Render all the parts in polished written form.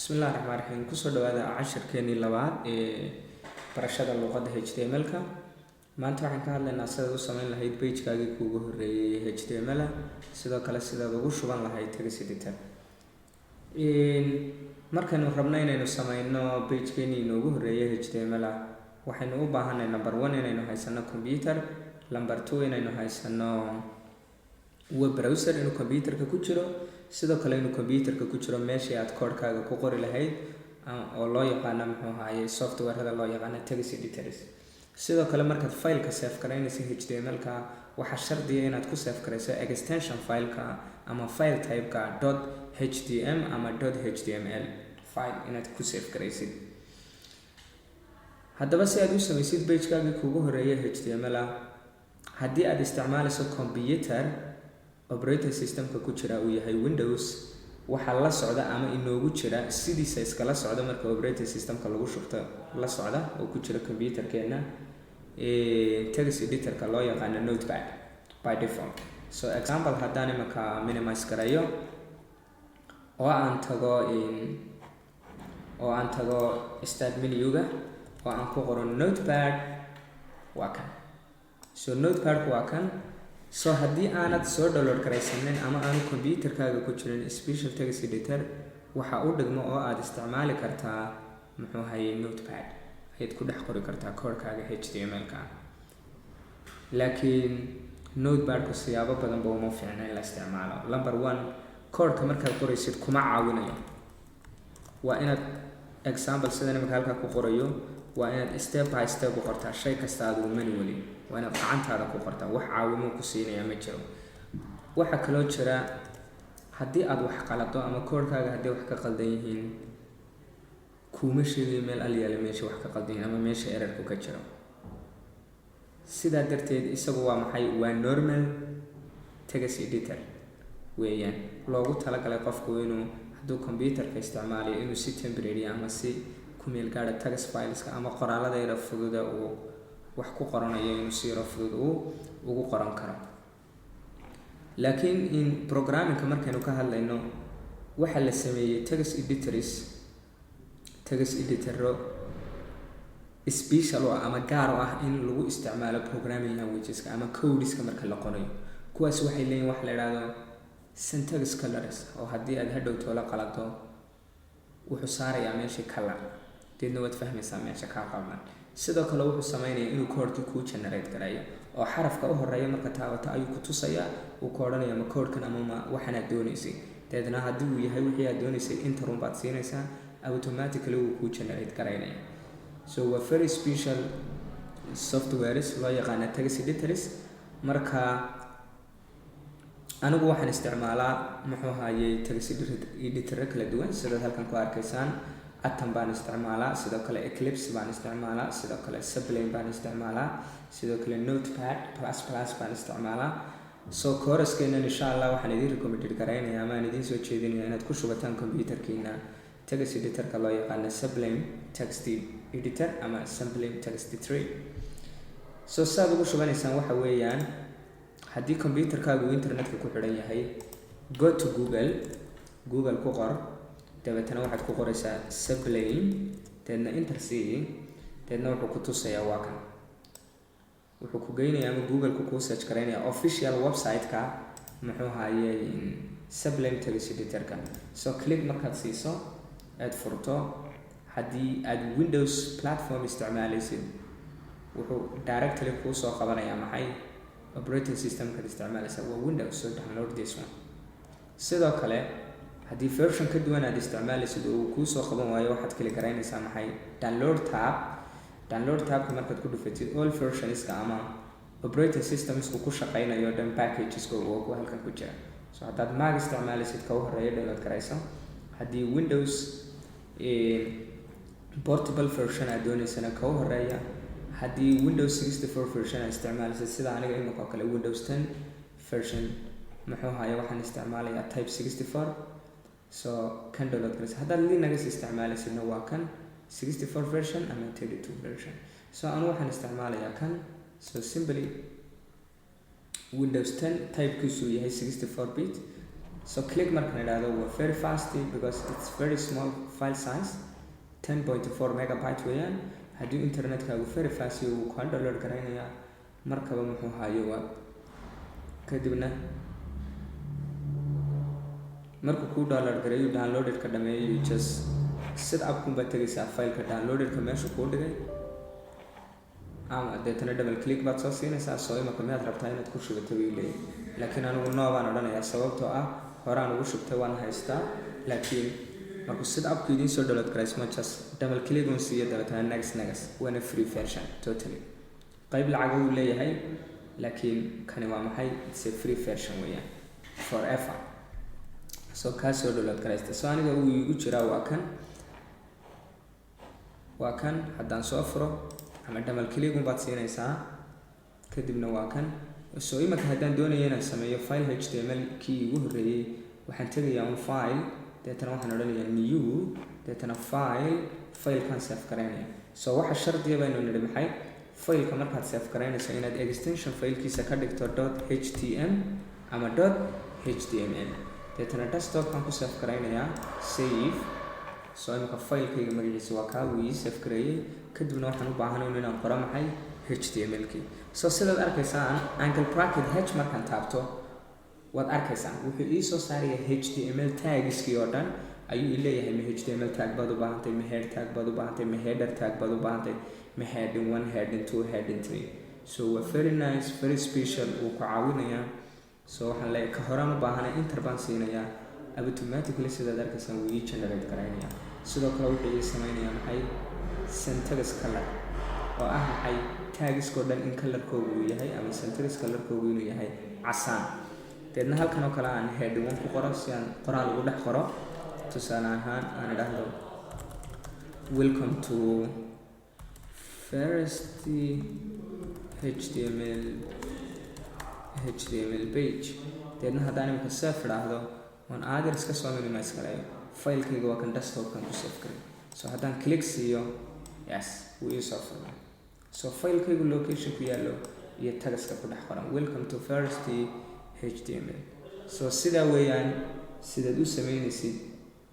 Bismillahi Rahmaani Rahiim. Kusoo dhawaada casharkeenii labaad ee barashada luqadda HTML-ka. Maanta waxaan ka hadlaynaa sida u samayn lahayd page-kaagii kuugu horreeyay ee HTML, sidoo kale sidaad ugu shuban lahayd text editor. Markaynu rabno inaynu samayno page-keenii inoogu horreeyay HTML, waxaynu u baahanay number 1 inaynu haysano computer, number 2 inaynu haysano web browser inuu computerka ku jiro, sidoo kale inuu computerka ku jiro meeshii aad code-kaaga ku qori lahayd oo loo yaqaan software-hada loo yaqaan text editors. Sidoo kale markaad file-ka save garaynayso HTML-ka, waxaa shardi ah inaad ku save garayso extension file-ka ama file type-ka .htm ama .html file inaad ku save garaysid. Haddaba si aad u samaysid page-kaagii kuugu horreeyay HTML, haddii aad isticmaalayso computer operating system-ka ku jira uu yahay Windows, waxaa la socda ama inoogu jira sidiisa iskala socda marka operating system-ka lagu shubto la socda oo ku jira computerkeena text editor-ka loo yaqaan Notepad by default. So example haddaan imaka minimize garayo oo aan tago start menu-ga oo aan ku qoro Notepad waa kan. So Notepad waa kan. So haddii aanad soo download garaysanin ama aanu computerkaaga ku jirin special text editor, waxa uu dhigmo oo aad isticmaali kartaa Notepad ayaad ku dhex qori kartaa code-kaaga HTML-ka. Laakiin Notepad-ku siyaabo badan buu uma fiicna in la isticmaalo. Number 1, code-ka markaad qoraysid kuma caawinayo. Waa inaad example sidan imika halkaa ku qorayo, waa inaad step by step u qortaa shay kasta aad manually waa inaad gacantaada ku qortaa, wax caawimo ku siinaya ma jiro. Waxa kaloo jira haddii aad wax qalado ama code-kaaga haddii wax ka qaldan yihiin, kuma sheegayo meel alyaala meesha wax ka qaldan yihiin ama meesha error-ku ka jiro. Sidaa darteed isagu waa maxay? Waa normal text editor weeyaan, loogu talagalay qofku inuu hadduu computerka isticmaalayo inuu si temporary ama si ku meel gaadha text files-ka ama qoraalada yar fududa uu wax ku qoranayo inuu si yar fudud ugu qoran karo. Laakiin in programming-ka markaynu ka hadlayno, waxa la sameeyay text editor special ama gaar ah in lagu isticmaalo programming languages-ka ama codes-ka marka la qorayo. Kuwaas waxay leeyihiin wax la yiraahdo syntax colors oo haddii aad hadhowto la qalado wuxuu saarayaa meesha color deedna waad fahmaysaa meesha ka qaldan. Sidoo kale wuxuu sameynayaa inuu code-ki ku generate garayo oo xarafka u horeeya marka taabato ayuu ku tusayaa uu ku oranayo ma code-kan ama waxaan aad doonaysay. Deedna haddii uu yahay wixii aad doonaysay enter baad siinaysaa, automatically wuu ku generate garaynaya. So waa very special softwares loo yaqaan text editors. Marka anigu waxaan isticmaalaa text editor kala duwan sida halkan ku arkaysaan. Atom baan isticmaalaa, sidoo kale Eclipse baan isticmaalaa, sidoo kale Sublime baan isticmaalaa, sidoo kale Notepad++ baan isticmaalaa. So course-keena insha Allah waxaan idin recommend garaynayaa ama idin soo jeedinayaa inaad ku shubataan computerkiina text editor-ka loo yaqaan Sublime Text Editor ama Sublime Text 3. So saad ugu shubanaysaan waxa weeyaan, haddii computerkaagu internetka ku xidhan yahay, go to Google ku qor, dabeetana waxaad ku qoraysaa Sublime, deedna enter sii, deedna wuxuu ku tusayaa waa kan. Wuxuu ku geynayaa ama Google-ku kuu search garaynayaa official website-ka Sublime Text Editor-ka. So click markaad siiso aad furto, haddii aad Windows platform isticmaalaysid, wuxuu directly kuu soo qabanayaa maxay operating system-ka isticmaalaysa waa Windows, so download this one. Sidoo kale haddii version ka duwan aad isticmaalaysid oo kuu soo qaban waayo, waxaad kali garaynaysaa maxay download tab-ka markaad ku dhufatid all versions-ka ama operating systems-ku ku shaqaynayo dhan packages-ka oo ku halkan ku jira. So haddaad Mac isticmaalaysid ka horeeya download garayso, haddii Windows portable version aad doonaysana ka horeeya, haddii Windows 64 version aad isticmaalaysid sida aniga imika kale Windows 10 version waxaan isticmaalayaa type 64. So kan download garaysa. Haddaad Linux isticmaalaysidna waa kan 64 version ama 32 version. So anu waxaan isticmaalayaa kan. So simply Windows 10 type-kiisu yahay 64 bit, So click markan idhaahdo waa very fast because it's very small file size 10.4 megabyte weeyaan. haddii internetkaagu very fast wuu kaa download garaynayaa markaba muxuu hayo waa kadibna markuu kuu download garayo downloadedka dhameeyo just set up kumba tegaysaa fileka downloadedka meesha kuu dhigay ama deetana double click baad soo siinaysaa. soo imaka miyaad rabtaa inaad ku shubato wuu leeyahay laakiin anigu no baan odhanayaa sababtoo ah horaan ugu shubtay waan haystaa. laakiin markuu set upku idiin soo download garaysmo just double click un siiyo dabeetana next waana free version totally. qayb lacag uu leeyahay laakiin kani waa maxay it's a free version weeyaan forever. so kaa soo download garaysta. so aniga uu igu jiraa waa kan haddaan soo furo ama double click un baad siinaysaa kadibna waa kan. so imaka haddaan doonaya inaan sameeyo file html kii igu horreeyey waxaan tegayaa un file deetana waxaan odhanayaa new deetana filekan save garaynaya. so waxa shardiya baynu nidhi maxay fileka markaad save garaynayso inaad extension filekiisa ka dhigto .htm ama .html deetana desktopkan ku save garaynayaa save. so imaka filekayga magaciisa waa kaa wuu ii save gareeyey kadibna waxaan u baahanay inaan qoro maxay html-kii. so sidaad arkaysaan angle bracket h markaan taabto waad arkaysaan wuxuu ii soo saaraya html tagskii oo dhan ayuu leeyahay. ma html tag baad u baahantay, ma head tag baad u baahantay, ma header tag baad u baahantay, ma heading 1 heading 2 heading 3. so waa very nice very special wuu ku caawinayaa. so waxaan leeyahay ka horaan u baahanay enter baan siinayaa automatically sidaad arkaysaan wuu ii generate garaynayaa. sidoo kale wuxuu ii samaynayaa maxay syntax color oo ah maxay tagskoo dhan in colorkoogu uu yahay ama syntax colorkoogu inuu yahay casaan. deedna halkan oo kale aan heading 1 ku qoro si aan qoraal ugu dhex qoro. tusaale ahaan aan idhaahdo welcome to first html page. deedna haddaan imika save idhaahdo oon address ka soo minimize garayo filekayga waa kan desktopkan ku save garay. so haddaan click siiyo yes wuu ii soo furmay. so filekaygu location ku yaallo iyo tagaska ku dhex qoran welcome to first html. so sidaa weeyaan sidaad u sameynaysid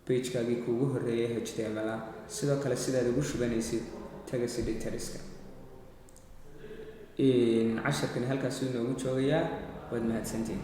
pagekaagii kuugu horreeyay html ah. sidoo kale sidaad ugu shubanaysid tagas editorska. casharkani halkaasuu inoogu joogayaa. waad mahadsantiin.